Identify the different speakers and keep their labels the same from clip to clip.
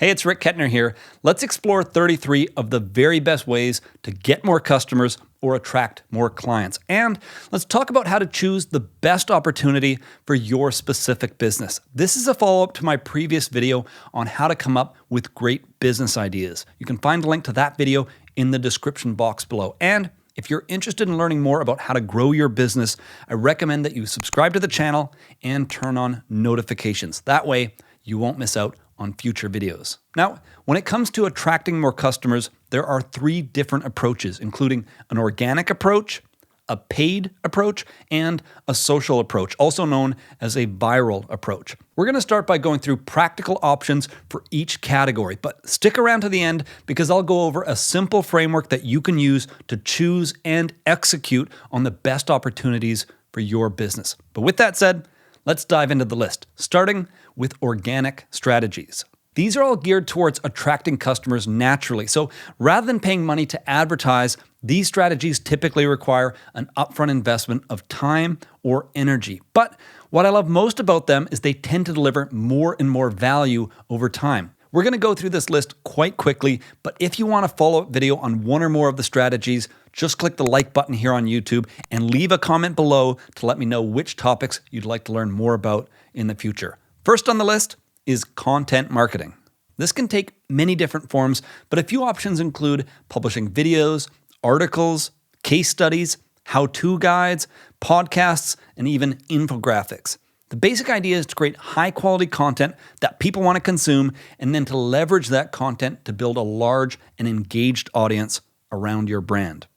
Speaker 1: Hey, it's Rick Kettner here. Let's explore 33 of the very best ways to get more customers or attract more clients. And let's talk about how to choose the best opportunity for your specific business. This is a follow-up to my previous video on how to come up with great business ideas. You can find a link to that video in the description box below. And if you're interested in learning more about how to grow your business, I recommend that you subscribe to the channel and turn on notifications. That way, you won't miss out on future videos. Now, when it comes to attracting more customers, there are 3 different approaches, including an organic approach, a paid approach, and a social approach, also known as a viral approach. We're going to start by going through practical options for each category, but stick around to the end because I'll go over a simple framework that you can use to choose and execute on the best opportunities for your business. But with that said, let's dive into the list, starting with organic strategies. These are all geared towards attracting customers naturally. So rather than paying money to advertise, these strategies typically require an upfront investment of time or energy. But what I love most about them is they tend to deliver more and more value over time. We're going to go through this list quite quickly, but if you want a follow-up video on one or more of the strategies, just click the like button here on YouTube and leave a comment below to let me know which topics you'd like to learn more about in the future. First on the list is content marketing. This can take many different forms, but a few options include publishing videos, articles, case studies, how-to guides, podcasts, and even infographics. The basic idea is to create high-quality content that people want to consume and then to leverage that content to build a large and engaged audience around your brand.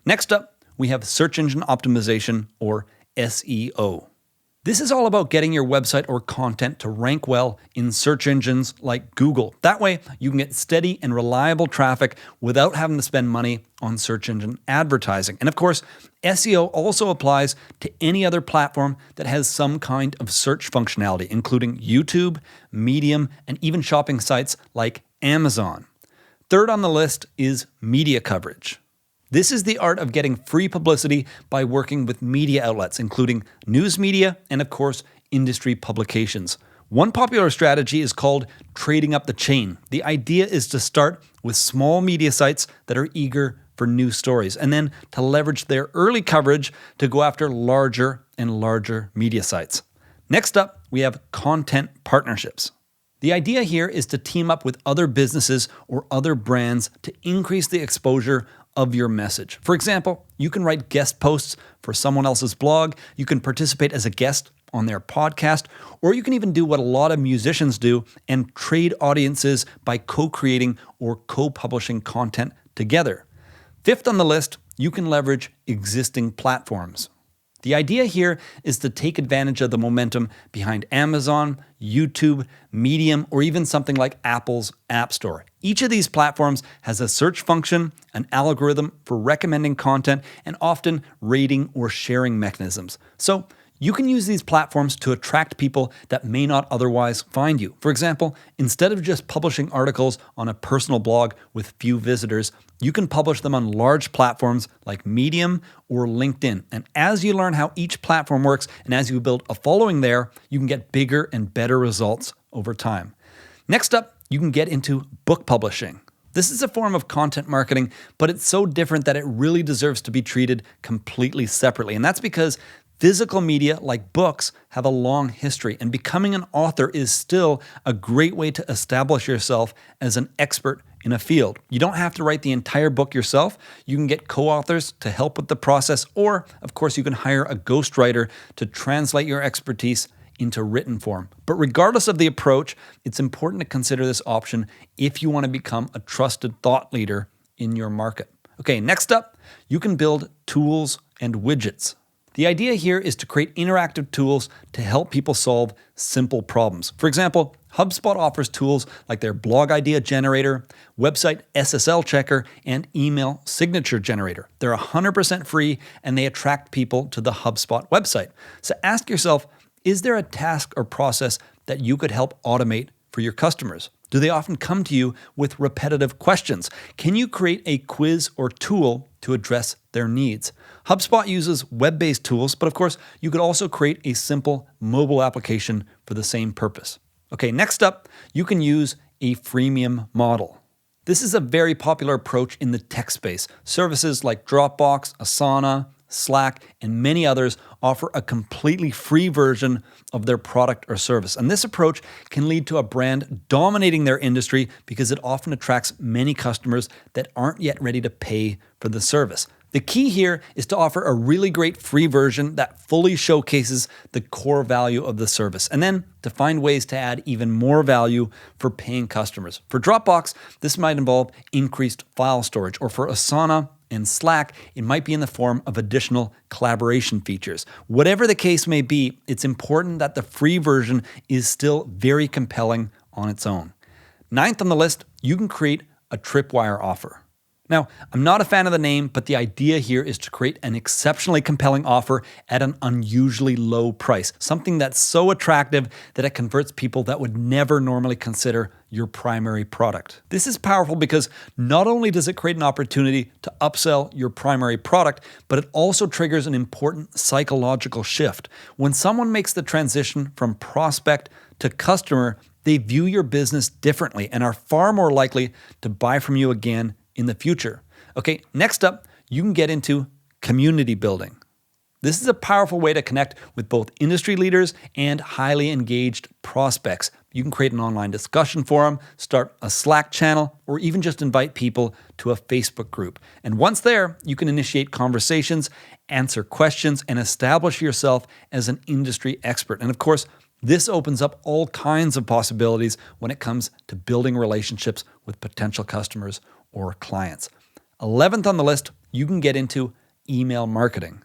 Speaker 1: Next up, we have search engine optimization, or SEO. This is all about getting your website or content to rank well in search engines like Google. That way, you can get steady and reliable traffic without having to spend money on search engine advertising. And of course, SEO also applies to any other platform that has some kind of search functionality, including YouTube, Medium, and even shopping sites like Amazon. Third on the list is media coverage. This is the art of getting free publicity by working with media outlets, including news media and, of course, industry publications. One popular strategy is called trading up the chain. The idea is to start with small media sites that are eager for news stories, and then to leverage their early coverage to go after larger and larger media sites. Next up, we have content partnerships. The idea here is to team up with other businesses or other brands to increase the exposure of your message. For example, you can write guest posts for someone else's blog, you can participate as a guest on their podcast, or you can even do what a lot of musicians do and trade audiences by co-creating or co-publishing content together. Fifth on the list, you can leverage existing platforms. The idea here is to take advantage of the momentum behind Amazon, YouTube, Medium, or even something like Apple's App Store. Each of these platforms has a search function, an algorithm for recommending content, and often rating or sharing mechanisms. So you can use these platforms to attract people that may not otherwise find you. For example, instead of just publishing articles on a personal blog with few visitors, you can publish them on large platforms like Medium or LinkedIn. And as you learn how each platform works and as you build a following there, you can get bigger and better results over time. Next up, you can get into book publishing. This is a form of content marketing, but it's so different that it really deserves to be treated completely separately. And that's because physical media, like books, have a long history, and becoming an author is still a great way to establish yourself as an expert in a field. You don't have to write the entire book yourself. You can get co-authors to help with the process, or, of course, you can hire a ghostwriter to translate your expertise into written form. But regardless of the approach, it's important to consider this option if you want to become a trusted thought leader in your market. Okay, next up, you can build tools and widgets. The idea here is to create interactive tools to help people solve simple problems. For example, HubSpot offers tools like their blog idea generator, website SSL checker, and email signature generator. They're 100% free and they attract people to the HubSpot website. So ask yourself, is there a task or process that you could help automate for your customers? Do they often come to you with repetitive questions? Can you create a quiz or tool to address their needs? HubSpot uses web-based tools, but of course, you could also create a simple mobile application for the same purpose. Okay, next up, you can use a freemium model. This is a very popular approach in the tech space. Services like Dropbox, Asana, Slack, and many others offer a completely free version of their product or service. And this approach can lead to a brand dominating their industry because it often attracts many customers that aren't yet ready to pay for the service. The key here is to offer a really great free version that fully showcases the core value of the service, and then to find ways to add even more value for paying customers. For Dropbox, this might involve increased file storage, or for Asana and Slack, it might be in the form of additional collaboration features. Whatever the case may be, it's important that the free version is still very compelling on its own. Ninth on the list, you can create a TRIPWIRE offer. Now, I'm not a fan of the name, but the idea here is to create an exceptionally compelling offer at an unusually low price, something that's so attractive that it converts people that would never normally consider your primary product. This is powerful because not only does it create an opportunity to upsell your primary product, but it also triggers an important psychological shift. When someone makes the transition from prospect to customer, they view your business differently and are far more likely to buy from you again in the future. Okay, next up, you can get into community building. This is a powerful way to connect with both industry leaders and highly engaged prospects. You can create an online discussion forum, start a Slack channel, or even just invite people to a Facebook group. And once there, you can initiate conversations, answer questions, and establish yourself as an industry expert. And of course, this opens up all kinds of possibilities when it comes to building relationships with potential customers or clients. 11th on the list, you can get into email marketing.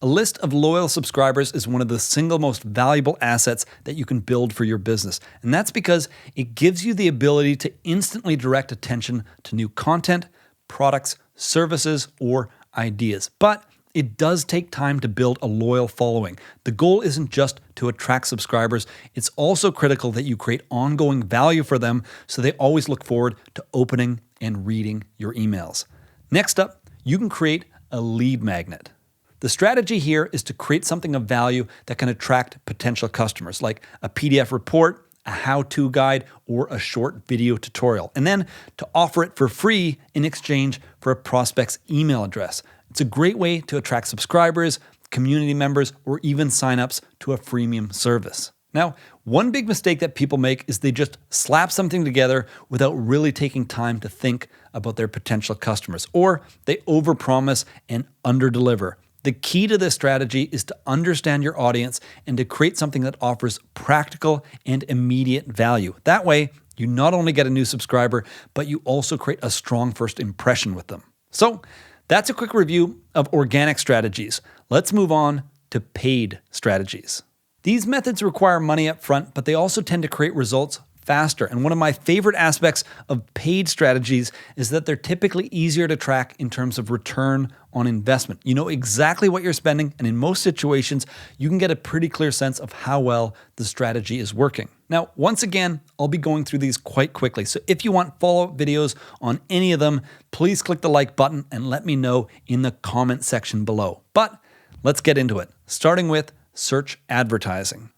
Speaker 1: A list of loyal subscribers is one of the single most valuable assets that you can build for your business. And that's because it gives you the ability to instantly direct attention to new content, products, services, or ideas. But it does take time to build a loyal following. The goal isn't just to attract subscribers, it's also critical that you create ongoing value for them so they always look forward to opening and reading your emails. Next up, you can create a lead magnet. The strategy here is to create something of value that can attract potential customers, like a PDF report, a how-to guide, or a short video tutorial, and then to offer it for free in exchange for a prospect's email address. It's a great way to attract subscribers, community members, or even signups to a freemium service. Now, one big mistake that people make is they just slap something together without really taking time to think about their potential customers, or they overpromise and underdeliver. The key to this strategy is to understand your audience and to create something that offers practical and immediate value. That way, you not only get a new subscriber, but you also create a strong first impression with them. So, that's a quick review of organic strategies. Let's move on to paid strategies. These methods require money up front, but they also tend to create results faster. And one of my favorite aspects of paid strategies is that they're typically easier to track in terms of return on investment. You know exactly what you're spending, and in most situations, you can get a pretty clear sense of how well the strategy is working. Now, once again, I'll be going through these quite quickly. So if you want follow-up videos on any of them, please click the like button and let me know in the comment section below. But let's get into it, starting with search advertising.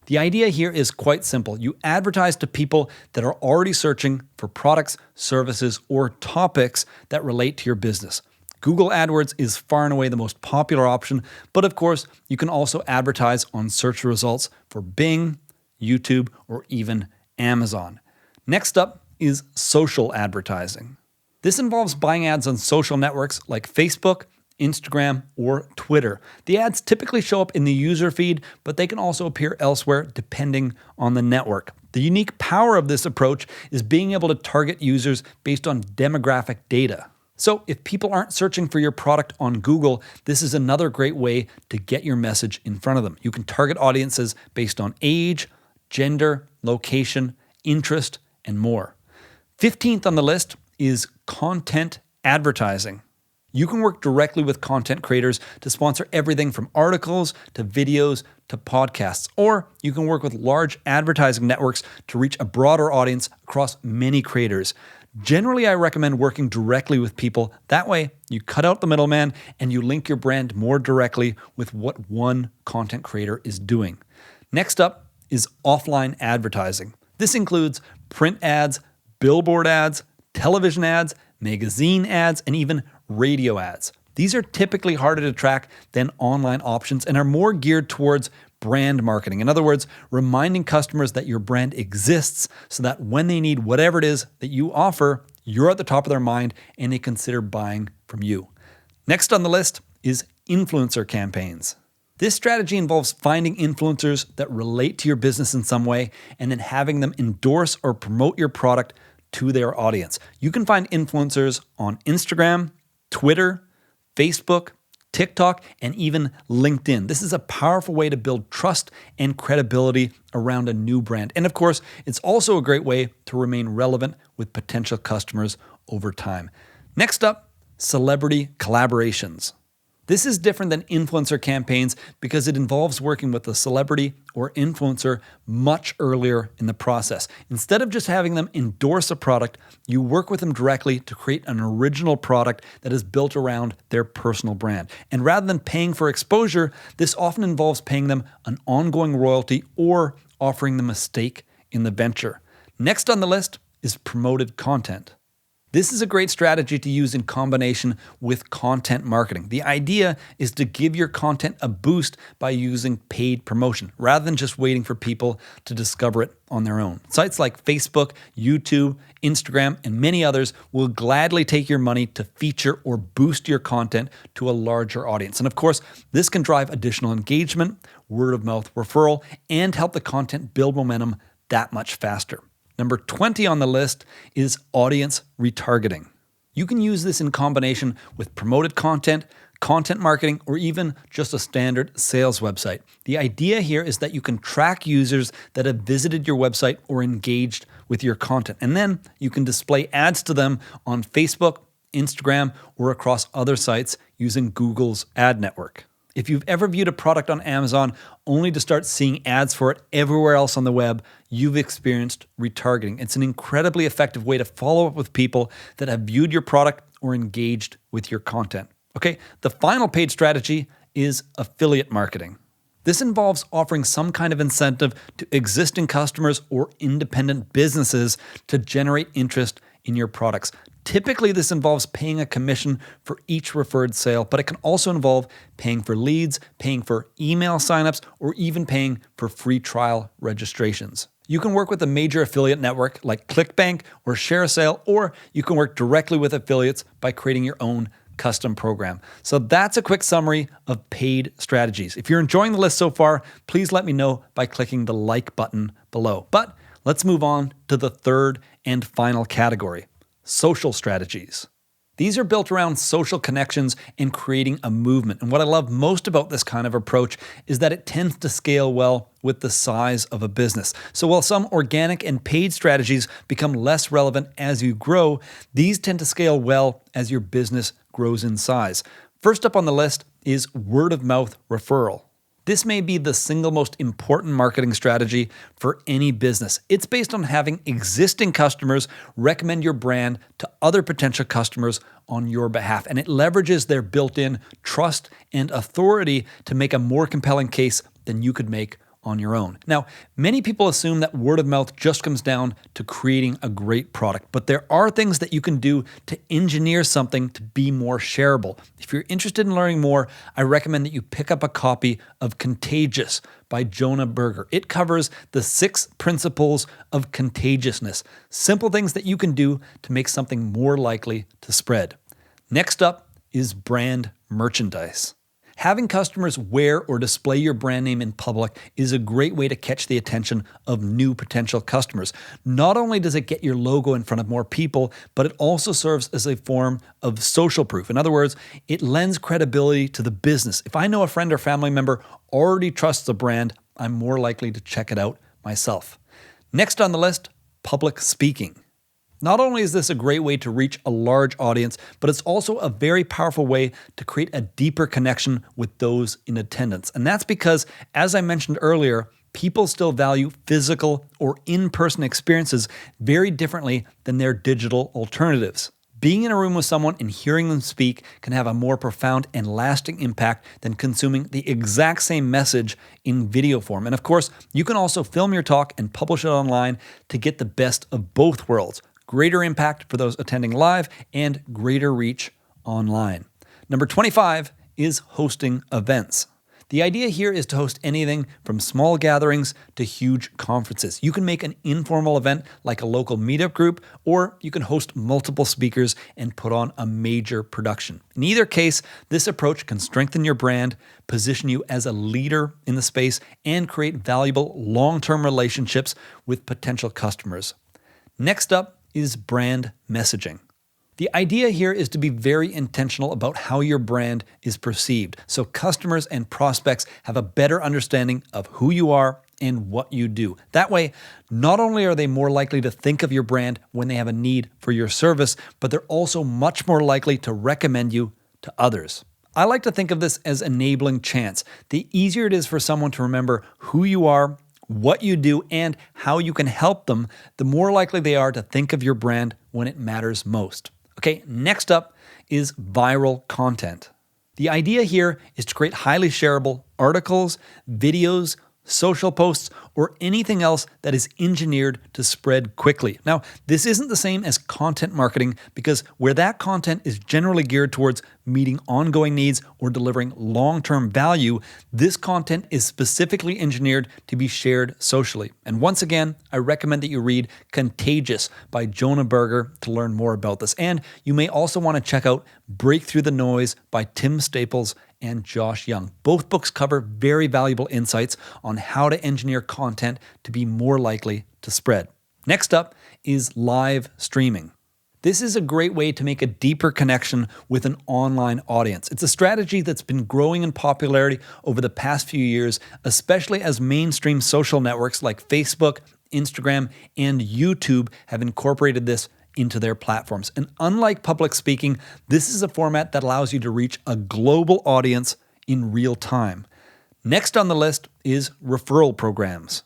Speaker 1: The idea here is quite simple. You advertise to people that are already searching for products, services, or topics that relate to your business. Google AdWords is far and away the most popular option, but of course, you can also advertise on search results for Bing, YouTube, or even Amazon. Next up is social advertising. This involves buying ads on social networks like Facebook, Instagram, or Twitter. The ads typically show up in the user feed, but they can also appear elsewhere depending on the network. The unique power of this approach is being able to target users based on demographic data. So if people aren't searching for your product on Google, this is another great way to get your message in front of them. You can target audiences based on age, gender, location, interest, and more. 15th on the list is content advertising. You can work directly with content creators to sponsor everything from articles to videos to podcasts, or you can work with large advertising networks to reach a broader audience across many creators. Generally, I recommend working directly with people. That way, you cut out the middleman and you link your brand more directly with what one content creator is doing. Next up is offline advertising. This includes print ads, billboard ads, television ads, magazine ads, and even radio ads. These are typically harder to track than online options and are more geared towards brand marketing. In other words, reminding customers that your brand exists so that when they need whatever it is that you offer, you're at the top of their mind and they consider buying from you. Next on the list is influencer campaigns. This strategy involves finding influencers that relate to your business in some way and then having them endorse or promote your product to their audience. You can find influencers on Instagram, Twitter, Facebook, TikTok, and even LinkedIn. This is a powerful way to build trust and credibility around a new brand. And of course, it's also a great way to remain relevant with potential customers over time. Next up, celebrity collaborations. This is different than influencer campaigns because it involves working with a celebrity or influencer much earlier in the process. Instead of just having them endorse a product, you work with them directly to create an original product that is built around their personal brand. And rather than paying for exposure, this often involves paying them an ongoing royalty or offering them a stake in the venture. Next on the list is promoted content. This is a great strategy to use in combination with content marketing. The idea is to give your content a boost by using paid promotion, rather than just waiting for people to discover it on their own. Sites like Facebook, YouTube, Instagram, and many others will gladly take your money to feature or boost your content to a larger audience. And of course, this can drive additional engagement, word of mouth referral, and help the content build momentum that much faster. Number 20 on the list is audience retargeting. You can use this in combination with promoted content, content marketing, or even just a standard sales website. The idea here is that you can track users that have visited your website or engaged with your content, and then you can display ads to them on Facebook, Instagram, or across other sites using Google's ad network. If you've ever viewed a product on Amazon only to start seeing ads for it everywhere else on the web, you've experienced retargeting. It's an incredibly effective way to follow up with people that have viewed your product or engaged with your content. Okay, the final paid strategy is affiliate marketing. This involves offering some kind of incentive to existing customers or independent businesses to generate interest in your products. Typically, this involves paying a commission for each referred sale, but it can also involve paying for leads, paying for email signups, or even paying for free trial registrations. You can work with a major affiliate network like ClickBank or ShareSale, or you can work directly with affiliates by creating your own custom program. So that's a quick summary of paid strategies. If you're enjoying the list so far, please let me know by clicking the like button below. But let's move on to the third and final category. Social strategies. These are built around social connections and creating a movement. And what I love most about this kind of approach is that it tends to scale well with the size of a business. So while some organic and paid strategies become less relevant as you grow, these tend to scale well as your business grows in size. First up on the list is word of mouth referral. This may be the single most important marketing strategy for any business. It's based on having existing customers recommend your brand to other potential customers on your behalf, and it leverages their built-in trust and authority to make a more compelling case than you could make on your own. Now, many people assume that word of mouth just comes down to creating a great product, but there are things that you can do to engineer something to be more shareable. If you're interested in learning more, I recommend that you pick up a copy of Contagious by Jonah Berger. It covers the 6 principles of contagiousness, simple things that you can do to make something more likely to spread. Next up is brand merchandise. Having customers wear or display your brand name in public is a great way to catch the attention of new potential customers. Not only does it get your logo in front of more people, but it also serves as a form of social proof. In other words, it lends credibility to the business. If I know a friend or family member already trusts the brand, I'm more likely to check it out myself. Next on the list, public speaking. Not only is this a great way to reach a large audience, but it's also a very powerful way to create a deeper connection with those in attendance. And that's because, as I mentioned earlier, people still value physical or in-person experiences very differently than their digital alternatives. Being in a room with someone and hearing them speak can have a more profound and lasting impact than consuming the exact same message in video form. And of course, you can also film your talk and publish it online to get the best of both worlds. greater impact for those attending live, and greater reach online. Number 25 is hosting events. The idea here is to host anything from small gatherings to huge conferences. You can make an informal event like a local meetup group, or you can host multiple speakers and put on a major production. In either case, this approach can strengthen your brand, position you as a leader in the space, and create valuable long-term relationships with potential customers. Next up is brand messaging. The idea here is to be very intentional about how your brand is perceived, so customers and prospects have a better understanding of who you are and what you do. That way, not only are they more likely to think of your brand when they have a need for your service, but they're also much more likely to recommend you to others. I like to think of this as enabling chance. The easier it is for someone to remember who you are, what you do, and how you can help them, the more likely they are to think of your brand when it matters most. Okay, next up is viral content. The idea here is to create highly shareable articles, videos, social posts, or anything else that is engineered to spread quickly. Now, this isn't the same as content marketing because where that content is generally geared towards meeting ongoing needs or delivering long-term value, this content is specifically engineered to be shared socially. And once again, I recommend that you read Contagious by Jonah Berger to learn more about this. And you may also want to check out Break Through the Noise by Tim Staples and Josh Young. Both books cover very valuable insights on how to engineer content to be more likely to spread. Next up is live streaming. This is a great way to make a deeper connection with an online audience. It's a strategy that's been growing in popularity over the past few years, especially as mainstream social networks like Facebook, Instagram, and YouTube have incorporated this into their platforms. And unlike public speaking, this is a format that allows you to reach a global audience in real time. Next on the list is referral programs.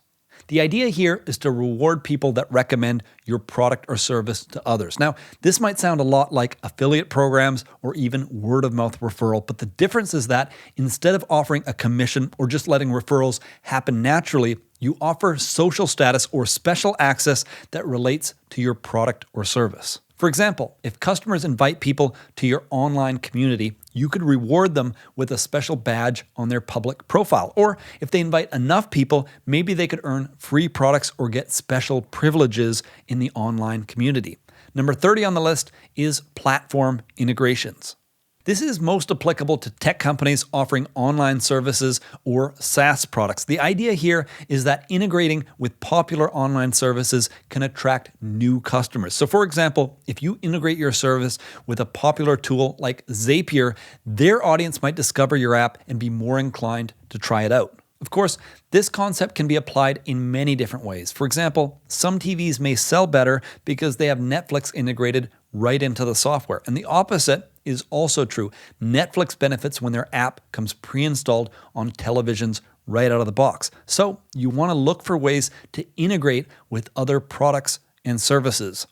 Speaker 1: The idea here is to reward people that recommend your product or service to others. Now, this might sound a lot like affiliate programs or even word-of-mouth referral, but the difference is that instead of offering a commission or just letting referrals happen naturally, you offer social status or special access that relates to your product or service. For example, if customers invite people to your online community, you could reward them with a special badge on their public profile. Or if they invite enough people, maybe they could earn free products or get special privileges in the online community. Number 30 on the list is platform integrations. This is most applicable to tech companies offering online services or SaaS products. The idea here is that integrating with popular online services can attract new customers. So for example, if you integrate your service with a popular tool like Zapier, their audience might discover your app and be more inclined to try it out. Of course, this concept can be applied in many different ways. For example, some TVs may sell better because they have Netflix integrated right into the software. And the opposite is also true. Netflix benefits when their app comes pre-installed on televisions right out of the box. So you want to look for ways to integrate with other products and services.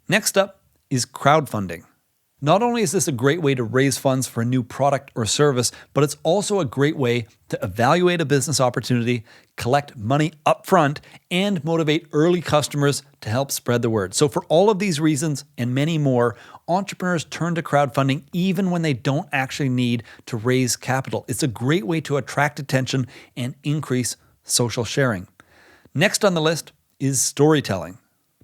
Speaker 1: Next up is crowdfunding. Not only is this a great way to raise funds for a new product or service, but it's also a great way to evaluate a business opportunity, collect money upfront, and motivate early customers to help spread the word. So for all of these reasons and many more, entrepreneurs turn to crowdfunding even when they don't actually need to raise capital. It's a great way to attract attention and increase social sharing. Next on the list is storytelling.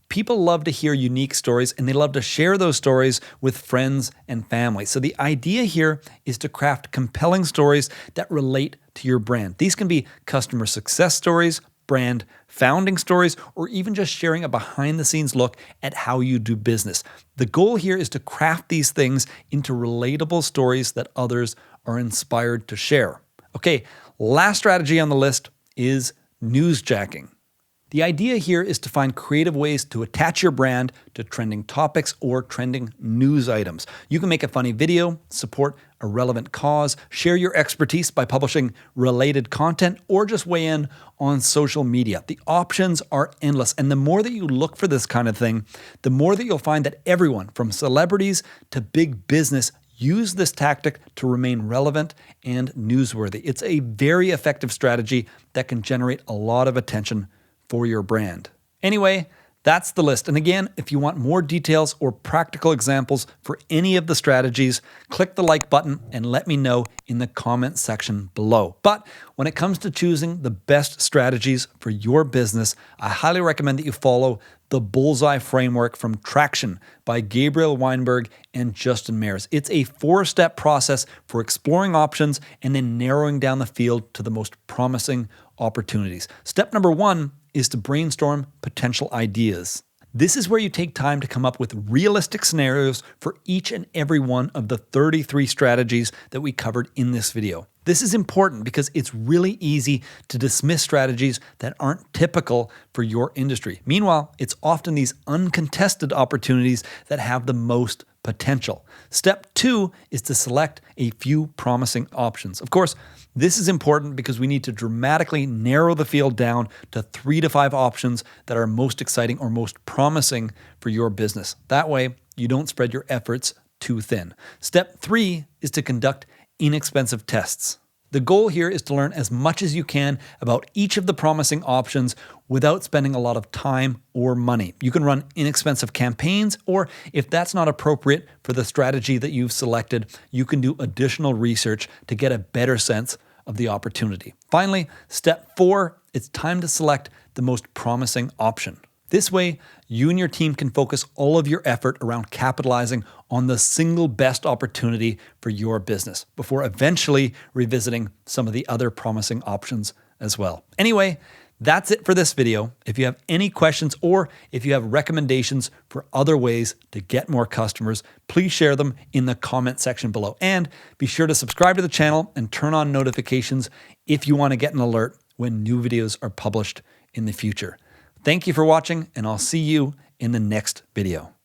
Speaker 1: People love to hear unique stories and they love to share those stories with friends and family. So the idea here is to craft compelling stories that relate to your brand. These can be customer success stories, brand founding stories, or even just sharing a behind-the-scenes look at how you do business. The goal here is to craft these things into relatable stories that others are inspired to share. Okay, last strategy on the list is newsjacking. The idea here is to find creative ways to attach your brand to trending topics or trending news items. You can make a funny video, support a relevant cause, share your expertise by publishing related content, or just weigh in on social media. The options are endless, and the more that you look for this kind of thing, the more that you'll find that everyone from celebrities to big business use this tactic to remain relevant and newsworthy. It's a very effective strategy that can generate a lot of attention for your brand. Anyway, That's the list. And again, if you want more details or practical examples for any of the strategies, click the like button and let me know in the comment section below. But when it comes to choosing the best strategies for your business, I highly recommend that you follow the Bullseye Framework from Traction by Gabriel Weinberg and Justin Mares. It's a 4-step process for exploring options and then narrowing down the field to the most promising opportunities. Step number 1 is to brainstorm potential ideas. This is where you take time to come up with realistic scenarios for each and every one of the 33 strategies that we covered in this video. This is important because it's really easy to dismiss strategies that aren't typical for your industry. Meanwhile, it's often these uncontested opportunities that have the most potential. Step 2 is to select a few promising options. Of course, this is important because we need to dramatically narrow the field down to 3 to 5 options that are most exciting or most promising for your business. That way, you don't spread your efforts too thin. Step 3 is to conduct inexpensive tests. The goal here is to learn as much as you can about each of the promising options without spending a lot of time or money. You can run inexpensive campaigns, or if that's not appropriate for the strategy that you've selected, you can do additional research to get a better sense of the opportunity. Finally, step 4, it's time to select the most promising option. This way, you and your team can focus all of your effort around capitalizing on the single best opportunity for your business before eventually revisiting some of the other promising options as well. Anyway, that's it for this video. If you have any questions or if you have recommendations for other ways to get more customers, please share them in the comment section below. And be sure to subscribe to the channel and turn on notifications if you want to get an alert when new videos are published in the future. Thank you for watching, and I'll see you in the next video.